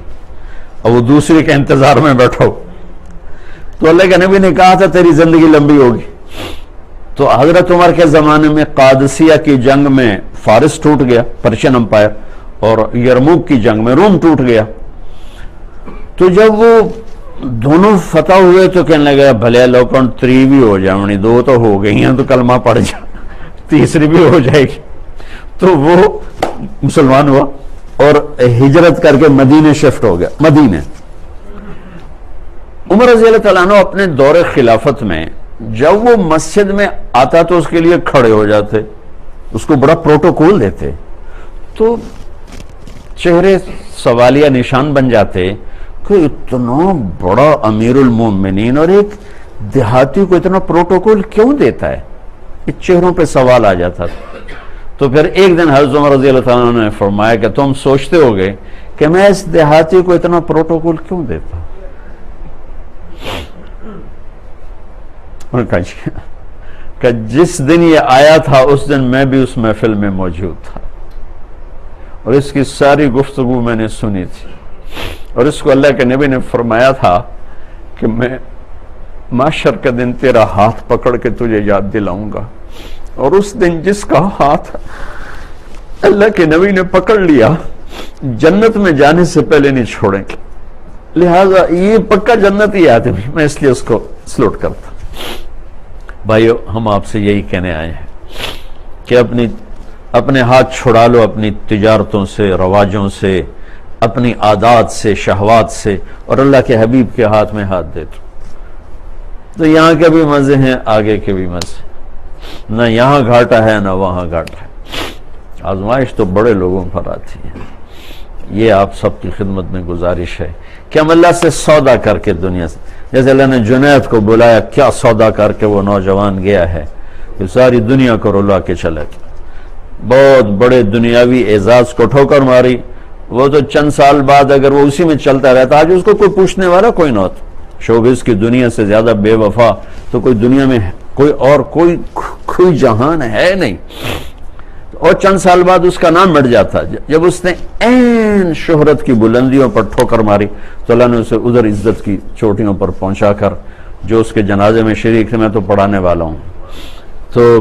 اب وہ دوسری کے انتظار میں بیٹھو. تو اللہ کے نبی نے کہا تھا تیری زندگی لمبی ہوگی. تو حضرت عمر کے زمانے میں قادسیہ کی جنگ میں فارس ٹوٹ گیا, پرشین امپائر, اور یرموک کی جنگ میں روم ٹوٹ گیا. تو جب وہ دونوں فتح ہوئے تو کہنے لگا بھلے لوکن 3 بھی ہو جائیں, 2 تو ہو گئی ہیں تو کلمہ پڑھ جا, تیسری بھی ہو جائے گی. تو وہ مسلمان ہوا اور ہجرت کر کے مدینے شفٹ ہو گیا. مدینے عمر رضی اللہ تعالیٰ عنہ اپنے دور خلافت میں جب وہ مسجد میں آتا تو اس کے لیے کھڑے ہو جاتے, اس کو بڑا پروٹوکول دیتے, تو چہرے سوالیہ نشان بن جاتے کہ اتنا بڑا امیر المومنین اور ایک دیہاتی کو اتنا پروٹوکول کیوں دیتا ہے, اس چہروں پہ سوال آ جاتا تھا. تو پھر ایک دن حضرت عمر رضی اللہ تعالیٰ عنہ نے فرمایا کہ تم سوچتے ہوگے کہ میں اس دیہاتی کو اتنا پروٹوکول کیوں دیتا؟ کہ جس دن یہ آیا تھا اس دن میں بھی اس محفل میں موجود تھا اور اس کی ساری گفتگو میں نے سنی تھی، اور اس کو اللہ کے نبی نے فرمایا تھا کہ میں محشر کا دن تیرا ہاتھ پکڑ کے تجھے یاد دلاؤں گا، اور اس دن جس کا ہاتھ اللہ کے نبی نے پکڑ لیا جنت میں جانے سے پہلے نہیں چھوڑیں گے، لہذا یہ پکا جنت ہی آدمی، میں اس لیے اس کو سلوٹ کرتا۔ بھائیو، ہم آپ سے یہی کہنے آئے ہیں کہ اپنے ہاتھ چھڑا لو اپنی تجارتوں سے، رواجوں سے، اپنی عادات سے، شہوات سے، اور اللہ کے حبیب کے ہاتھ میں ہاتھ دے دو، تو یہاں کے بھی مزے ہیں، آگے کے بھی مزے، نہ یہاں گھاٹا ہے نہ وہاں گھاٹا ہے۔ آزمائش تو بڑے لوگوں پر آتی ہے، یہ آپ سب کی خدمت میں گزارش ہے کہ ہم اللہ سے سودا کر کے دنیا سے، جیسے اللہ نے جنید کو بلایا، کیا سودا کر کے وہ نوجوان گیا ہے کہ ساری دنیا کو رلا کے چلا گیا، بہت بڑے دنیاوی اعزاز کو ٹھوکر ماری، وہ تو چند سال بعد اگر وہ اسی میں چلتا رہتا، آج اس کو کوئی پوچھنے والا کوئی نہ ہوتا۔ شوبز کی دنیا سے زیادہ بے وفا تو کوئی دنیا میں کوئی جہان ہے نہیں، اور چند سال بعد اس کا نام مٹ جاتا۔ جب اس نے عین شہرت کی بلندیوں پر ٹھوکر ماری تو اللہ نے اسے ادھر عزت کی چوٹیوں پر پہنچا کر، جو اس کے جنازے میں شریک تھے، میں تو پڑھانے والا ہوں، تو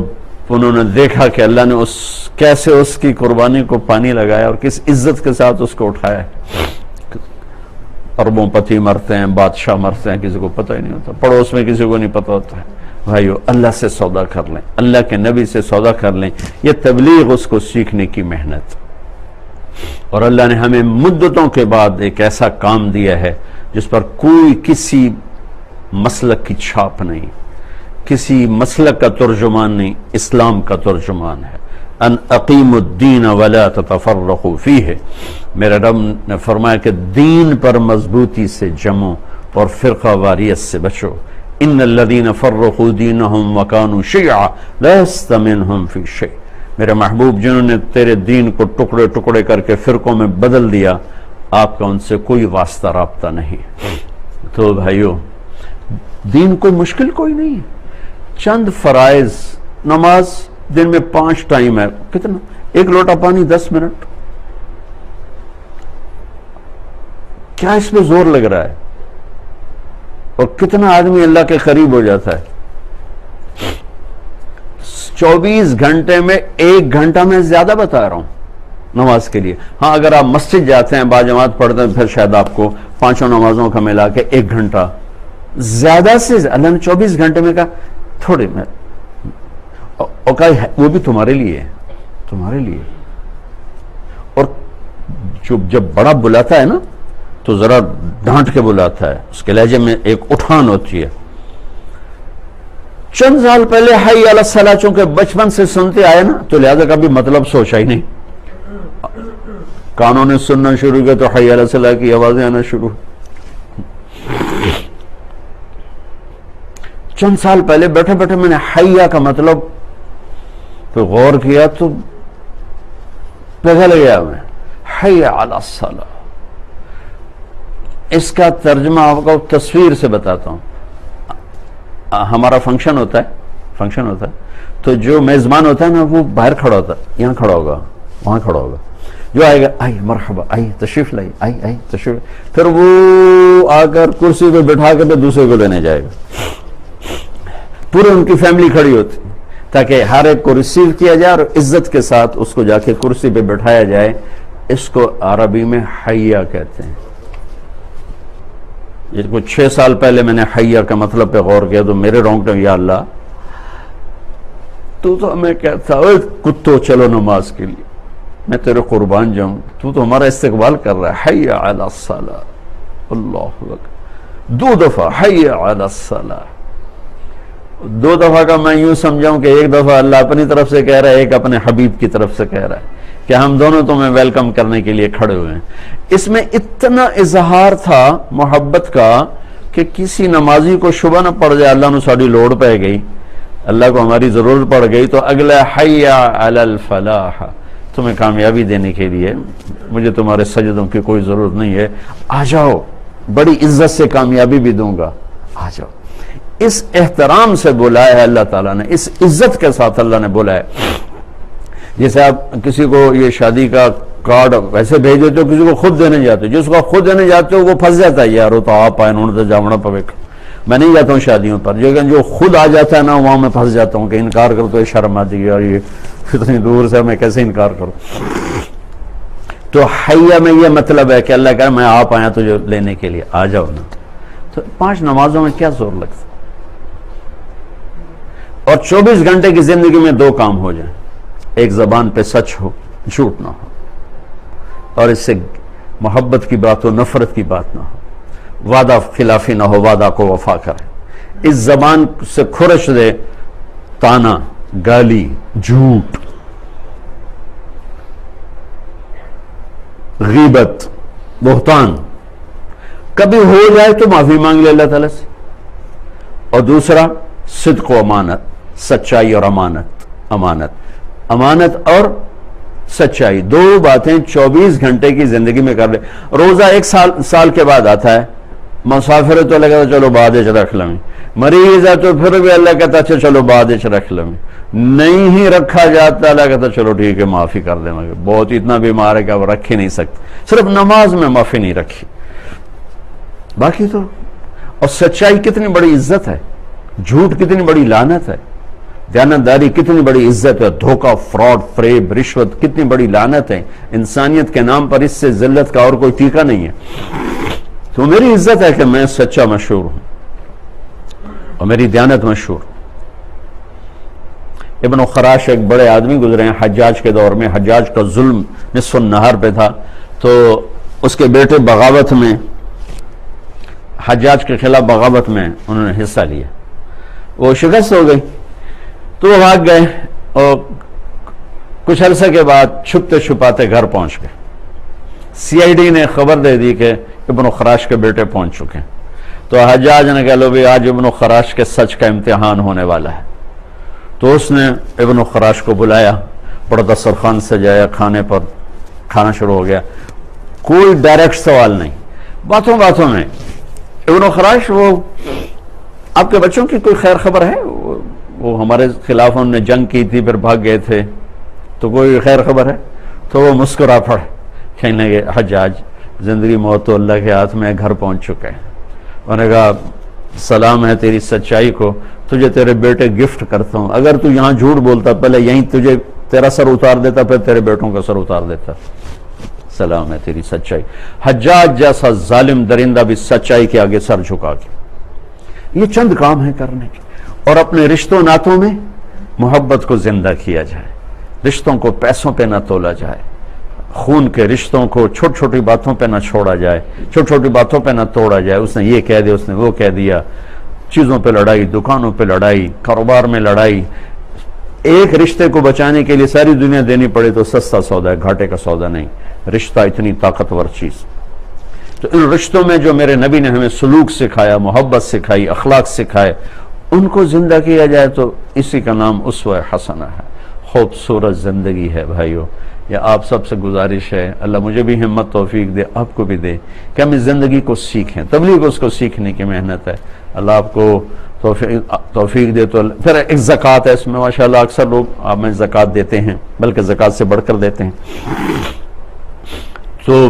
انہوں نے دیکھا کہ اللہ نے کیسے اس کی قربانی کو پانی لگایا اور کس عزت کے ساتھ اس کو اٹھایا۔ اربوں پتی مرتے ہیں، بادشاہ مرتے ہیں، کسی کو پتہ ہی نہیں ہوتا، پڑوس میں کسی کو نہیں پتہ ہوتا ہے۔ بھائیو، اللہ سے سودا کر لیں، اللہ کے نبی سے سودا کر لیں، یہ تبلیغ اس کو سیکھنے کی محنت، اور اللہ نے ہمیں مدتوں کے بعد ایک ایسا کام دیا ہے جس پر کوئی کسی مسلک کی چھاپ نہیں، کسی مسلک کا ترجمان نہیں، اسلام کا ترجمان ہے۔ ان اقیموا الدین ولا تتفرقوا فیہ، میرے رب نے فرمایا کہ دین پر مضبوطی سے جمو اور فرقہ واریت سے بچو۔ ان الذین فرقوا دینہم وکانوا شیعا لست منہم فی شیء، میرے محبوب جنہوں نے تیرے دین کو ٹکڑے ٹکڑے کر کے فرقوں میں بدل دیا، آپ کا ان سے کوئی واسطہ رابطہ نہیں۔ تو بھائیو، دین کوئی مشکل کوئی نہیں ہے، چند فرائض، نماز دن میں 5 ٹائم ہے، کتنا؟ 1 لوٹا پانی 10 منٹ، کیا اس پہ زور لگ رہا ہے؟ اور کتنا آدمی اللہ کے قریب ہو جاتا ہے۔ 24 گھنٹے میں 1 گھنٹہ میں زیادہ بتا رہا ہوں نماز کے لیے۔ ہاں، اگر آپ مسجد جاتے ہیں، باجماعت پڑھتے ہیں، پھر شاید آپ کو 5 نمازوں کا ملا کے 1 گھنٹہ زیادہ سے زیادہ۔ اللہ نے 24 گھنٹے میں کہا تھوڑے میں، اور کہا وہ بھی تمہارے لیے، تمہارے لیے۔ اور جب بڑا بلاتا ہے نا تو ذرا ڈانٹ کے بلاتا ہے، اس کے لہجے میں ایک اٹھان ہوتی ہے۔ چند سال پہلے حی علی الصلاۃ چونکہ بچپن سے سنتے آئے نا، تو لہذا کبھی مطلب سوچا ہی نہیں، کانوں نے سننا شروع کیا تو حی علی الصلاۃ کی آوازیں آنا شروع۔ چند سال پہلے بیٹھے بیٹھے میں نے حیہ کا مطلب پہ غور کیا تو پگھل گیا میں، حی علی الصلاۃ۔ اس کا ترجمہ آپ کو تصویر سے بتاتا ہوں۔ ہمارا فنکشن ہوتا ہے تو جو میزبان ہوتا ہے نا، وہ باہر کھڑا ہوتا ہے، یہاں کھڑا ہوگا، وہاں کھڑا ہوگا، جو آئے گا آئی مرحبا، آئی تشریف لائی، آئی تشریف، پھر وہ آ کر کرسی پہ بٹھا کے پھر دوسرے کو لینے جائے گا۔ پورے ان کی فیملی کھڑی ہوتی تاکہ ہر ایک کو ریسیو کیا جائے اور عزت کے ساتھ اس کو جا کے کرسی پہ بٹھایا جائے۔ اس کو عربی میں حیہ کہتے ہیں۔ یہ کچھ 6 سال پہلے میں نے حیہ کا مطلب پہ غور کیا تو میرے رونگٹے، یا اللہ، تو ہمیں کہتا اوے کتو چلو نماز کے لیے، میں تیرے قربان جاؤں، تو ہمارا استقبال کر رہا ہے۔ حی علی الصلاۃ، اللہ اکبر، 2 دفعہ حی علی الصلاۃ۔ 2 دفعہ کا میں یوں سمجھاؤں کہ 1 دفعہ اللہ اپنی طرف سے کہہ رہا ہے، ایک اپنے حبیب کی طرف سے کہہ رہا ہے کہ ہم دونوں تمہیں ویلکم کرنے کے لیے کھڑے ہوئے ہیں۔ اس میں اتنا اظہار تھا محبت کا کہ کسی نمازی کو شبہ نہ پڑ جائے اللہ نے ساری لوڑ پہ گئی، اللہ کو ہماری ضرورت پڑ گئی تو اگلا حی علی الفلاح، تمہیں کامیابی دینے کے لیے مجھے تمہارے سجدوں کی کوئی ضرورت نہیں ہے، آ جاؤ، بڑی عزت سے کامیابی بھی دوں گا، آ جاؤ۔ اس احترام سے بلایا ہے اللہ تعالیٰ نے، اس عزت کے ساتھ اللہ نے بلایا۔ جیسے آپ کسی کو یہ شادی کا کارڈ ویسے بھیج دیتے ہو، کسی کو خود دینے جاتے ہو، جس کو خود دینے جاتے ہو وہ پھنس جاتا ہے، یار وہ تو آپ آئے، انہوں نے تو جانا پڑے گا۔ میں نہیں جاتا ہوں شادیوں پر، لیکن جو خود آ جاتا ہے نا وہاں میں پھنس جاتا ہوں کہ انکار کرو تو یہ شرم آتی ہے، اور یہ اتنی دور سے میں کیسے انکار کروں۔ تو حیہ میں یہ مطلب ہے کہ اللہ کہہ میں آپ آیا تجھے لینے کے لیے، آ جاؤ نا۔ تو 5 نمازوں میں کیا زور لگتا، اور 24 گھنٹے کی زندگی میں 2 کام ہو جائیں، ایک زبان پہ سچ ہو، جھوٹ نہ ہو، اور اس سے محبت کی بات ہو، نفرت کی بات نہ ہو، وعدہ خلافی نہ ہو، وعدہ کو وفا کرے، اس زبان سے کھرش دے تانا، گالی، جھوٹ، غیبت، بہتان، کبھی ہو جائے تو معافی مانگ لے اللہ تعالیٰ سے۔ اور دوسرا صدق و امانت، سچائی اور امانت اور سچائی، 2 باتیں 24 گھنٹے کی زندگی میں کر لے۔ روزہ 1 سال کے بعد آتا ہے، مسافر ہے تو اللہ کہتا چلو بعد رکھ لیں، مریض ہے تو پھر بھی اللہ کہتا اچھا چلو بعد رکھ لیں، نہیں ہی رکھا جاتا اللہ کہتا چلو ٹھیک ہے معافی کر دیں، مگر بہت اتنا بیمار ہے کہ اب رکھ ہی نہیں سکتے، صرف نماز میں معافی نہیں رکھی، باقی تو۔ اور سچائی کتنی بڑی عزت ہے، جھوٹ کتنی بڑی لعنت ہے، دیانتداری کتنی بڑی عزت ہے، دھوکہ، فراڈ، فریب، رشوت کتنی بڑی لعنت ہے، انسانیت کے نام پر اس سے ذلت کا اور کوئی ٹیکہ نہیں ہے۔ تو میری عزت ہے کہ میں سچا مشہور ہوں اور میری دیانت مشہور۔ ابن خراش ایک بڑے آدمی گزرے ہیں حجاج کے دور میں، حجاج کا ظلم نصف النہار پہ تھا، تو اس کے بیٹے بغاوت میں، حجاج کے خلاف بغاوت میں انہوں نے حصہ لیا، وہ شکست ہو گئی تو وہ بھاگ گئے، اور کچھ عرصے کے بعد چھپتے چھپاتے گھر پہنچ گئے۔ CID نے خبر دے دی کہ ابن خراش کے بیٹے پہنچ چکے ہیں، تو حجاج نے کہا لو بھی آج ابن خراش کے سچ کا امتحان ہونے والا ہے۔ تو اس نے ابن خراش کو بلایا، بڑا دسترخوان سجایا، کھانے پر کھانا شروع ہو گیا، کوئی ڈائریکٹ سوال نہیں، باتوں باتوں میں ابن خراش وہ آپ کے بچوں کی کوئی خیر خبر ہے؟ وہ ہمارے خلاف انہوں نے جنگ کی تھی پھر بھاگ گئے تھے، تو کوئی خیر خبر ہے؟ تو وہ مسکرا پڑے، کہنے لگے حجاج زندگی موت تو اللہ کے ہاتھ میں، گھر پہنچ چکے ہیں۔ انہوں نے کہا سلام ہے تیری سچائی کو، تجھے تیرے بیٹے گفٹ کرتا ہوں، اگر تو یہاں جھوٹ بولتا پہلے یہیں تجھے تیرا سر اتار دیتا، پھر تیرے بیٹوں کا سر اتار دیتا۔ سلام ہے تیری سچائی۔ حجاج جیسا ظالم درندہ بھی سچائی کے آگے سر جھکا کے۔ یہ چند کام ہیں کرنے کے، اور اپنے رشتوں ناتوں میں محبت کو زندہ کیا جائے، رشتوں کو پیسوں پہ نہ تولا جائے، خون کے رشتوں کو چھوٹی چھوٹی باتوں پہ نہ چھوڑا جائے، چھوٹی چھوٹی باتوں پہ نہ توڑا جائے، اس نے یہ کہہ دیا، اس نے وہ کہہ دیا، چیزوں پہ لڑائی، دکانوں پہ لڑائی، کاروبار میں لڑائی۔ ایک رشتے کو بچانے کے لیے ساری دنیا دینی پڑے تو سستا سودا ہے، گھاٹے کا سودا نہیں، رشتہ اتنی طاقتور چیز۔ تو ان رشتوں میں جو میرے نبی نے ہمیں سلوک سکھایا، محبت سکھائی، اخلاق سکھائے، ان کو زندہ کیا جائے تو اسی کا نام اسوہ حسنہ ہے، خوبصورت زندگی ہے۔ بھائیو، یہ آپ سب سے گزارش ہے، اللہ مجھے بھی ہمت توفیق دے، آپ کو بھی دے کہ ہم اس زندگی کو سیکھیں، تبلیغ اس کو سیکھنے کی محنت ہے۔ اللہ آپ کو توفیق دے۔ تو پھر ایک زکوٰۃ ہے اس میں، ماشاءاللہ اکثر لوگ آپ میں زکوٰۃ دیتے ہیں، بلکہ زکوٰۃ سے بڑھ کر دیتے ہیں۔ تو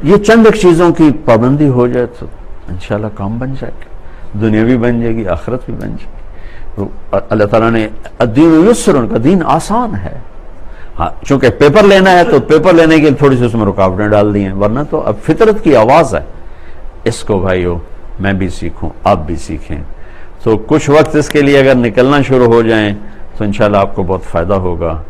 یہ چند ایک چیزوں کی پابندی ہو جائے تو انشاءاللہ کام بن جائے گا، دنیا بھی بن جائے گی، آخرت بھی بن جائے گی۔ اللہ تعالیٰ نے الدین یسر، ان کا دین آسان ہے۔ ہاں چونکہ پیپر لینا ہے تو پیپر لینے کے لیے تھوڑی سی اس میں رکاوٹیں ڈال دی ہیں، ورنہ تو اب فطرت کی آواز ہے۔ اس کو بھائیو میں بھی سیکھوں، آپ بھی سیکھیں، تو کچھ وقت اس کے لیے اگر نکلنا شروع ہو جائیں تو انشاءاللہ آپ کو بہت فائدہ ہوگا۔